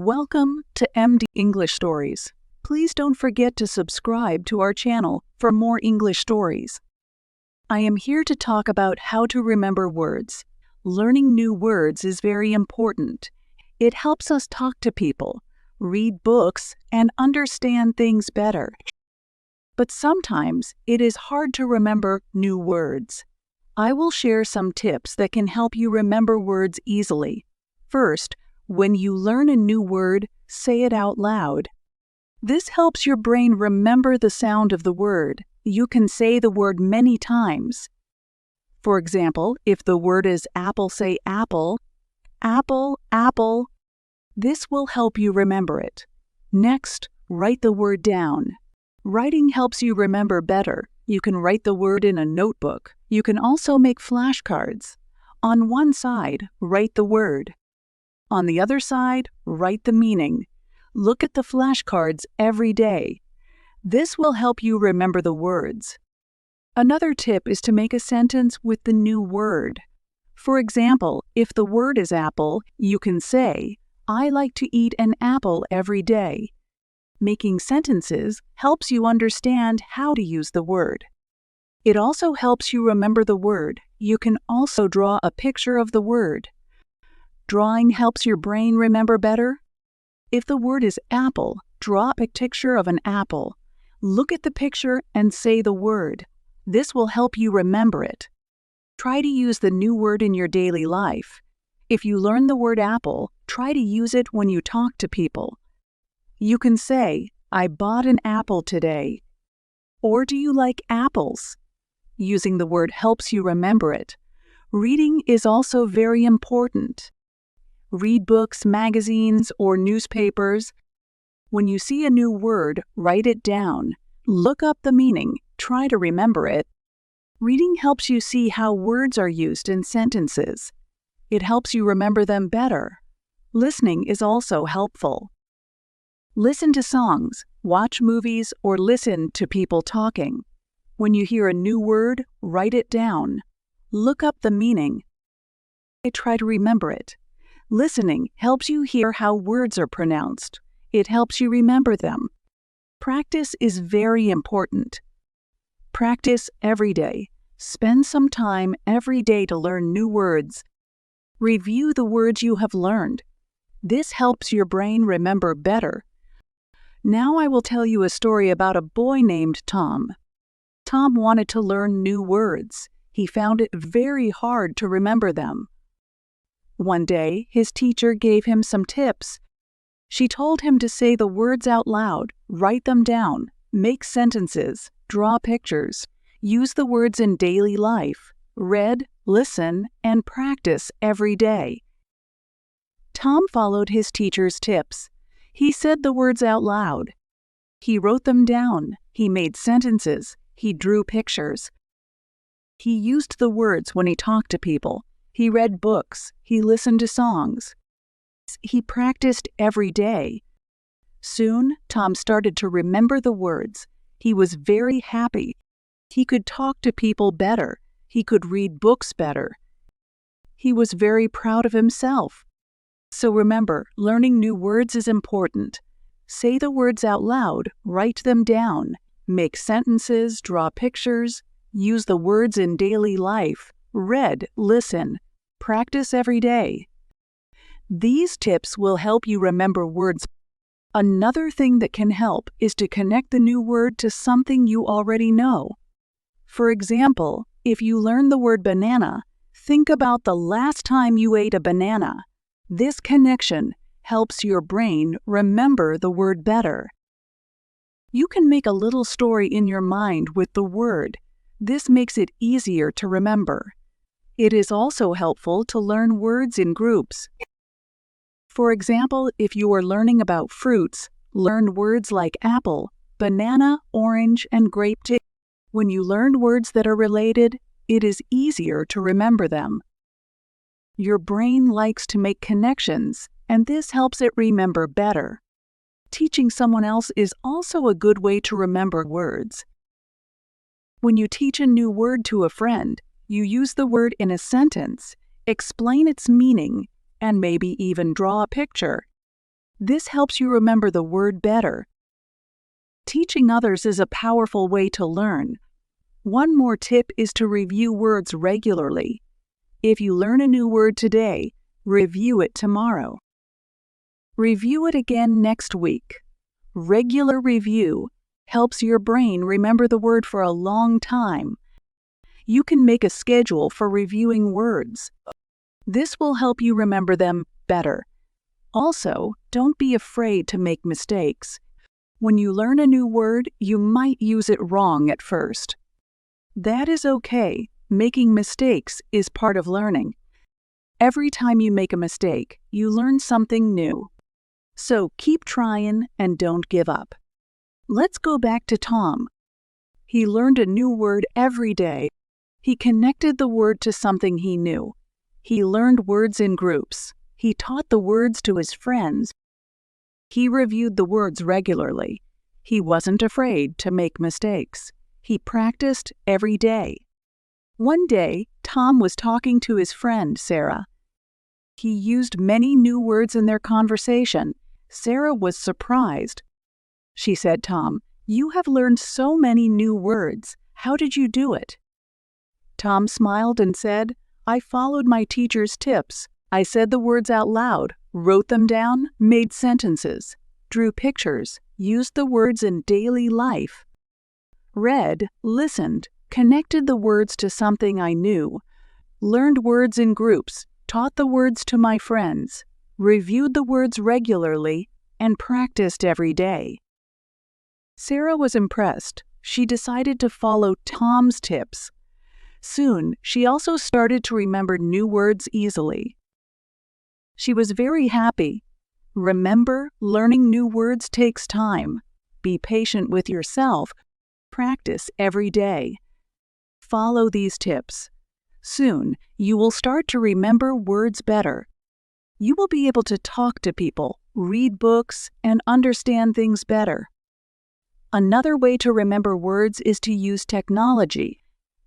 Welcome to MD English Stories. Please don't forget to subscribe to our channel for more English stories. I am here to talk about how to remember words. Learning new words is very important. It helps us talk to people, read books, and understand things better. But sometimes it is hard to remember new words. I will share some tips that can help you remember words easily. First, when you learn a new word, say it out loud. This helps your brain remember the sound of the word. You can say the word many times. For example, if the word is apple, say apple, apple, apple. This will help you remember it. Next, write the word down. Writing helps you remember better. You can write the word in a notebook. You can also make flashcards. On one side, write the word. On the other side, write the meaning. Look at the flashcards every day. This will help you remember the words. Another tip is to make a sentence with the new word. For example, if the word is apple, you can say, I like to eat an apple every day. Making sentences helps you understand how to use the word. It also helps you remember the word. You can also draw a picture of the word. Drawing helps your brain remember better. If the word is apple, draw a picture of an apple. Look at the picture and say the word. This will help you remember it. Try to use the new word in your daily life. If you learn the word apple, try to use it when you talk to people. You can say, I bought an apple today. Or do you like apples? Using the word helps you remember it. Reading is also very important. Read books, magazines, or newspapers. When you see a new word, write it down. Look up the meaning. Try to remember it. Reading helps you see how words are used in sentences. It helps you remember them better. Listening is also helpful. Listen to songs, watch movies, or listen to people talking. When you hear a new word, write it down. Look up the meaning. Try to remember it. Listening helps you hear how words are pronounced. It helps you remember them. Practice is very important. Practice every day. Spend some time every day to learn new words. Review the words you have learned. This helps your brain remember better. Now I will tell you a story about a boy named Tom. Tom wanted to learn new words. He found it very hard to remember them. One day, his teacher gave him some tips. She told him to say the words out loud, write them down, make sentences, draw pictures, use the words in daily life, read, listen, and practice every day. Tom followed his teacher's tips. He said the words out loud. He wrote them down. He made sentences. He drew pictures. He used the words when he talked to people. He read books. He listened to songs. He practiced every day. Soon, Tom started to remember the words. He was very happy. He could talk to people better. He could read books better. He was very proud of himself. So remember, learning new words is important. Say the words out loud, write them down, make sentences, draw pictures, use the words in daily life, read, listen, practice every day. These tips will help you remember words. Another thing that can help is to connect the new word to something you already know. For example, if you learn the word banana, think about the last time you ate a banana. This connection helps your brain remember the word better. You can make a little story in your mind with the word. This makes it easier to remember. It is also helpful to learn words in groups. For example, if you are learning about fruits, learn words like apple, banana, orange, and grape. When you learn words that are related, it is easier to remember them. Your brain likes to make connections, and this helps it remember better. Teaching someone else is also a good way to remember words. When you teach a new word to a friend, you use the word in a sentence, explain its meaning, and maybe even draw a picture. This helps you remember the word better. Teaching others is a powerful way to learn. One more tip is to review words regularly. If you learn a new word today, review it tomorrow. Review it again next week. Regular review helps your brain remember the word for a long time. You can make a schedule for reviewing words. This will help you remember them better. Also, don't be afraid to make mistakes. When you learn a new word, you might use it wrong at first. That is okay. Making mistakes is part of learning. Every time you make a mistake, you learn something new. So keep trying and don't give up. Let's go back to Tom. He learned a new word every day. He connected the word to something he knew. He learned words in groups. He taught the words to his friends. He reviewed the words regularly. He wasn't afraid to make mistakes. He practiced every day. One day, Tom was talking to his friend, Sarah. He used many new words in their conversation. Sarah was surprised. She said, "Tom, you have learned so many new words. How did you do it?" Tom smiled and said, "I followed my teacher's tips. I said the words out loud, wrote them down, made sentences, drew pictures, used the words in daily life. Read, listened, connected the words to something I knew, learned words in groups, taught the words to my friends, reviewed the words regularly, and practiced every day." Sarah was impressed. She decided to follow Tom's tips. Soon, she also started to remember new words easily. She was very happy. Remember, learning new words takes time. Be patient with yourself. Practice every day. Follow these tips. Soon, you will start to remember words better. You will be able to talk to people, read books, and understand things better. Another way to remember words is to use technology.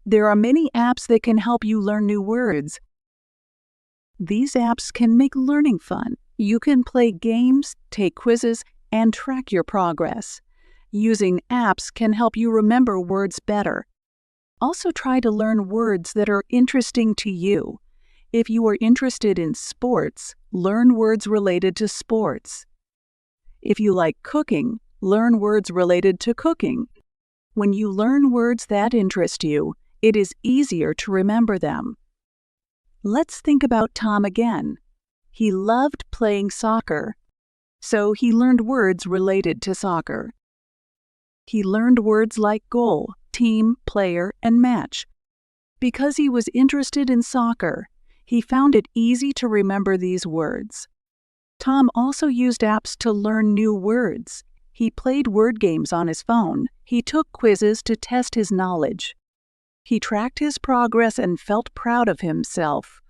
There are many apps that can help you learn new words. These apps can make learning fun. You can play games, take quizzes, and track your progress. Using apps can help you remember words better. Also try to learn words that are interesting to you. If you are interested in sports, learn words related to sports. If you like cooking, learn words related to cooking. When you learn words that interest you, it is easier to remember them. Let's think about Tom again. He loved playing soccer, so he learned words related to soccer. He learned words like goal, team, player, and match. Because he was interested in soccer, he found it easy to remember these words. Tom also used apps to learn new words. He played word games on his phone. He took quizzes to test his knowledge. He tracked his progress and felt proud of himself.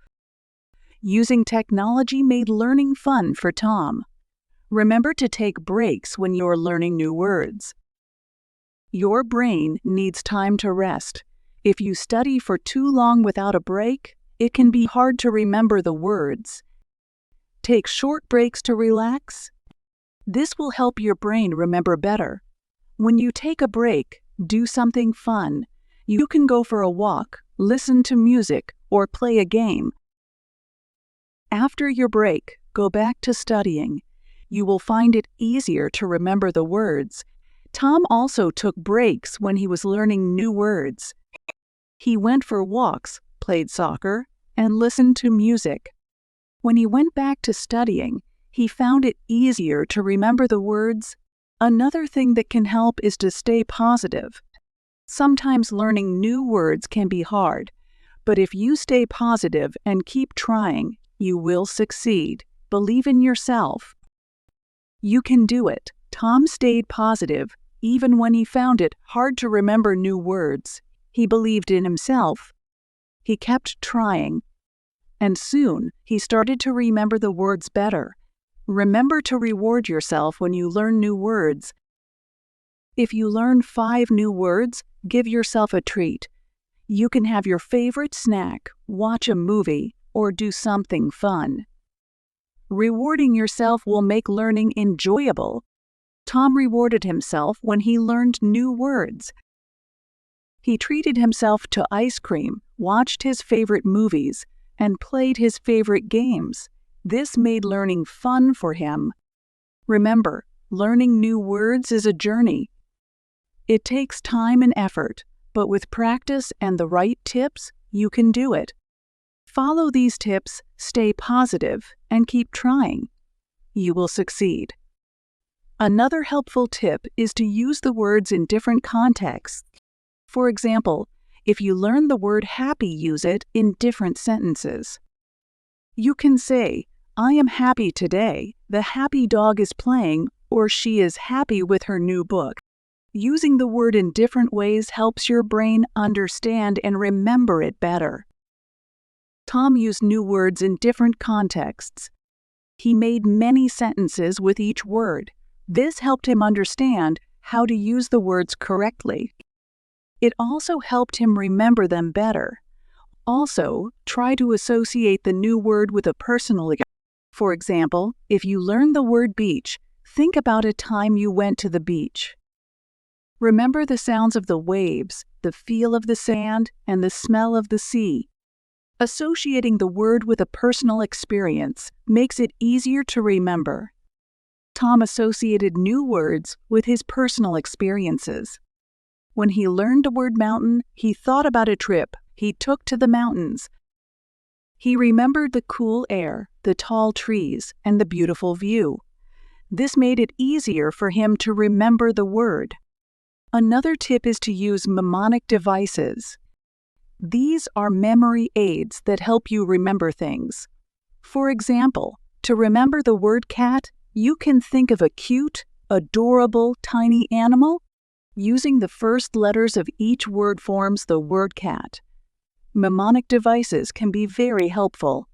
Using technology made learning fun for Tom. Remember to take breaks when you're learning new words. Your brain needs time to rest. If you study for too long without a break, it can be hard to remember the words. Take short breaks to relax. This will help your brain remember better. When you take a break, do something fun. You can go for a walk, listen to music, or play a game. After your break, go back to studying. You will find it easier to remember the words. Tom also took breaks when he was learning new words. He went for walks, played soccer, and listened to music. When he went back to studying, he found it easier to remember the words. Another thing that can help is to stay positive. Sometimes learning new words can be hard, but if you stay positive and keep trying, you will succeed. Believe in yourself. You can do it. Tom stayed positive, even when he found it hard to remember new words. He believed in himself. He kept trying, and soon he started to remember the words better. Remember to reward yourself when you learn new words. If you learn 5 new words, give yourself a treat. You can have your favorite snack, watch a movie, or do something fun. Rewarding yourself will make learning enjoyable. Tom rewarded himself when he learned new words. He treated himself to ice cream, watched his favorite movies, and played his favorite games. This made learning fun for him. Remember, learning new words is a journey. It takes time and effort, but with practice and the right tips, you can do it. Follow these tips, stay positive, and keep trying. You will succeed. Another helpful tip is to use the words in different contexts. For example, if you learn the word happy, use it in different sentences. You can say, "I am happy today, the happy dog is playing," or "she is happy with her new book." Using the word in different ways helps your brain understand and remember it better. Tom used new words in different contexts. He made many sentences with each word. This helped him understand how to use the words correctly. It also helped him remember them better. Also, try to associate the new word with a personal example. For example, if you learn the word beach, think about a time you went to the beach. Remember the sounds of the waves, the feel of the sand, and the smell of the sea. Associating the word with a personal experience makes it easier to remember. Tom associated new words with his personal experiences. When he learned the word mountain, he thought about a trip he took to the mountains. He remembered the cool air, the tall trees, and the beautiful view. This made it easier for him to remember the word. Another tip is to use mnemonic devices. These are memory aids that help you remember things. For example, to remember the word cat, you can think of a cute, adorable, tiny animal. Using the first letters of each word forms the word cat. Mnemonic devices can be very helpful.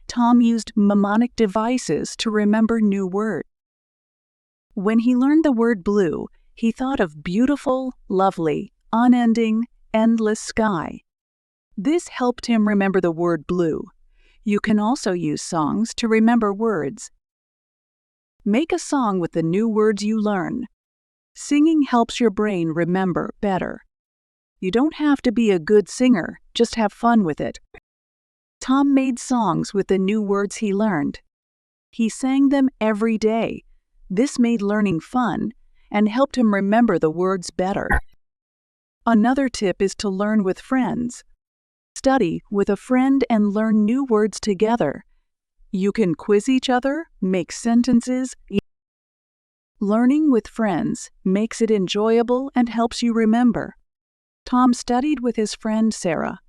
Tom used mnemonic devices to remember new words. When he learned the word blue, he thought of beautiful, lovely, unending, endless sky. This helped him remember the word blue. You can also use songs to remember words. Make a song with the new words you learn. Singing helps your brain remember better. You don't have to be a good singer, just have fun with it. Tom made songs with the new words he learned. He sang them every day. This made learning fun and helped him remember the words better. Another tip is to learn with friends. Study with a friend and learn new words together. You can quiz each other, make sentences. Learning with friends makes it enjoyable and helps you remember. Tom studied with his friend Sarah.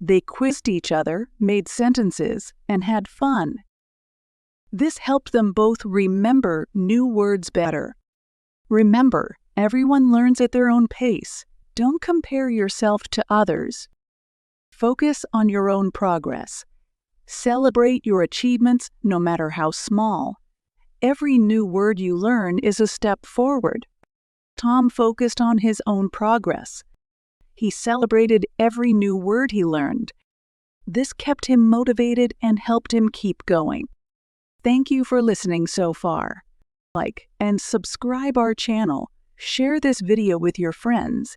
They quizzed each other, made sentences, and had fun. This helped them both remember new words better. Remember, everyone learns at their own pace. Don't compare yourself to others. Focus on your own progress. Celebrate your achievements, no matter how small. Every new word you learn is a step forward. Tom focused on his own progress. He celebrated every new word he learned. This kept him motivated and helped him keep going. Thank you for listening so far. Like and subscribe our channel. Share this video with your friends.